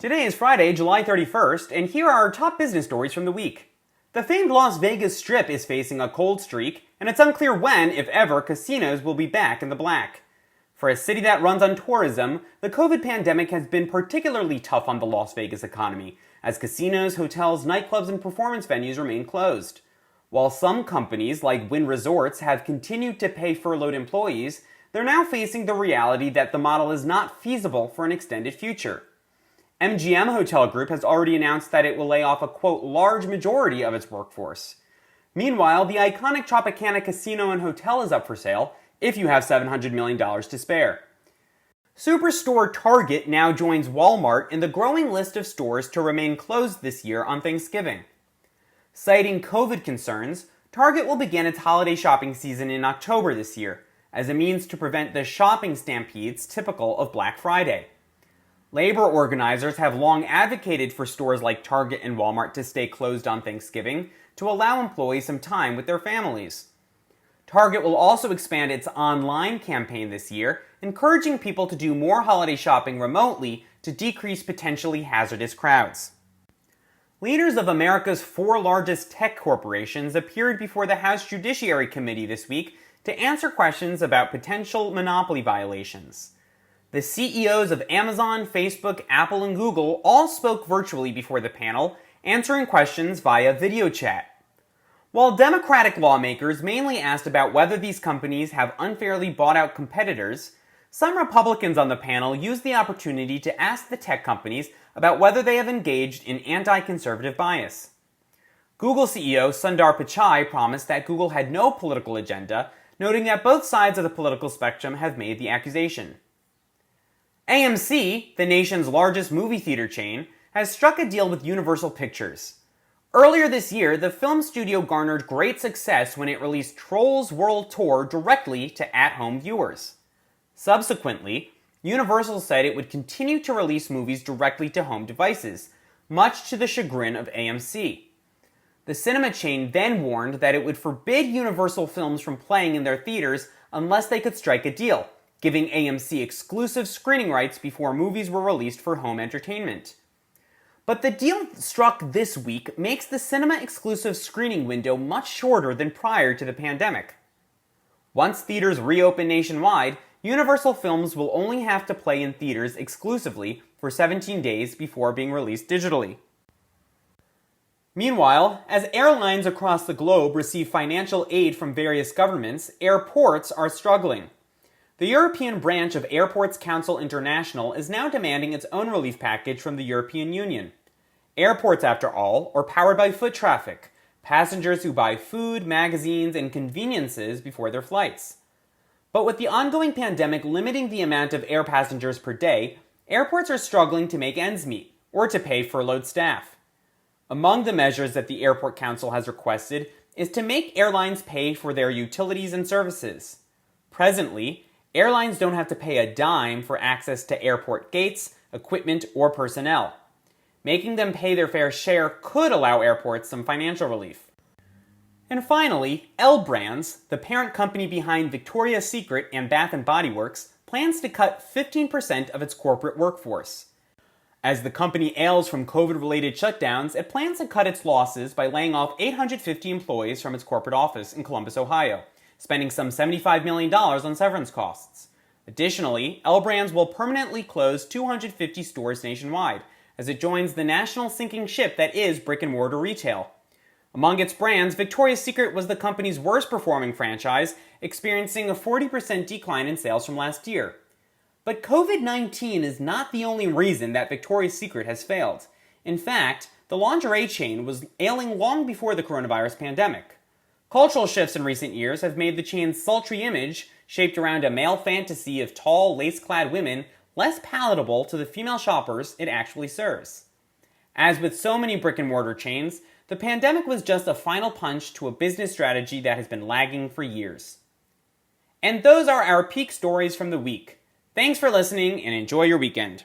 Today is Friday, July 31st, and here are our top business stories from the week. The famed Las Vegas Strip is facing a cold streak, and it's unclear when, if ever, casinos will be back in the black. For a city that runs on tourism, the COVID pandemic has been particularly tough on the Las Vegas economy, as casinos, hotels, nightclubs, and performance venues remain closed. While some companies, like Wynn Resorts, have continued to pay furloughed employees, they're now facing the reality that the model is not feasible for an extended future. MGM Hotel Group has already announced that it will lay off a, quote, large majority of its workforce. Meanwhile, the iconic Tropicana Casino and Hotel is up for sale if you have $700 million to spare. Superstore Target now joins Walmart in the growing list of stores to remain closed this year on Thanksgiving. Citing COVID concerns, Target will begin its holiday shopping season in October this year, as a means to prevent the shopping stampedes typical of Black Friday. Labor organizers have long advocated for stores like Target and Walmart to stay closed on Thanksgiving to allow employees some time with their families. Target will also expand its online campaign this year, encouraging people to do more holiday shopping remotely to decrease potentially hazardous crowds. Leaders of America's 4 largest tech corporations appeared before the House Judiciary Committee this week to answer questions about potential monopoly violations. The CEOs of Amazon, Facebook, Apple, and Google all spoke virtually before the panel, answering questions via video chat. While Democratic lawmakers mainly asked about whether these companies have unfairly bought out competitors, some Republicans on the panel used the opportunity to ask the tech companies about whether they have engaged in anti-conservative bias. Google CEO Sundar Pichai promised that Google had no political agenda, noting that both sides of the political spectrum have made the accusation. AMC, the nation's largest movie theater chain, has struck a deal with Universal Pictures. Earlier this year, the film studio garnered great success when it released Trolls World Tour directly to at-home viewers. Subsequently, Universal said it would continue to release movies directly to home devices, much to the chagrin of AMC. The cinema chain then warned that it would forbid Universal films from playing in their theaters unless they could strike a deal, giving AMC exclusive screening rights before movies were released for home entertainment. But the deal struck this week makes the cinema-exclusive screening window much shorter than prior to the pandemic. Once theaters reopen nationwide, Universal films will only have to play in theaters exclusively for 17 days before being released digitally. Meanwhile, as airlines across the globe receive financial aid from various governments, airports are struggling. The European branch of Airports Council International is now demanding its own relief package from the European Union. Airports, after all, are powered by foot traffic, passengers who buy food, magazines, and conveniences before their flights. But with the ongoing pandemic limiting the amount of air passengers per day, airports are struggling to make ends meet, or to pay furloughed staff. Among the measures that the Airport Council has requested is to make airlines pay for their utilities and services. Presently, airlines don't have to pay a dime for access to airport gates, equipment, or personnel. Making them pay their fair share could allow airports some financial relief. And finally, L Brands, the parent company behind Victoria's Secret and Bath & Body Works, plans to cut 15% of its corporate workforce. As the company ails from COVID-related shutdowns, it plans to cut its losses by laying off 850 employees from its corporate office in Columbus, Ohio, spending some $75 million on severance costs. Additionally, L Brands will permanently close 250 stores nationwide, as it joins the national sinking ship that is brick-and-mortar retail. Among its brands, Victoria's Secret was the company's worst-performing franchise, experiencing a 40% decline in sales from last year. But COVID-19 is not the only reason that Victoria's Secret has failed. In fact, the lingerie chain was ailing long before the coronavirus pandemic. Cultural shifts in recent years have made the chain's sultry image, shaped around a male fantasy of tall, lace-clad women, less palatable to the female shoppers it actually serves. As with so many brick-and-mortar chains, the pandemic was just a final punch to a business strategy that has been lagging for years. And those are our peak stories from the week. Thanks for listening and enjoy your weekend.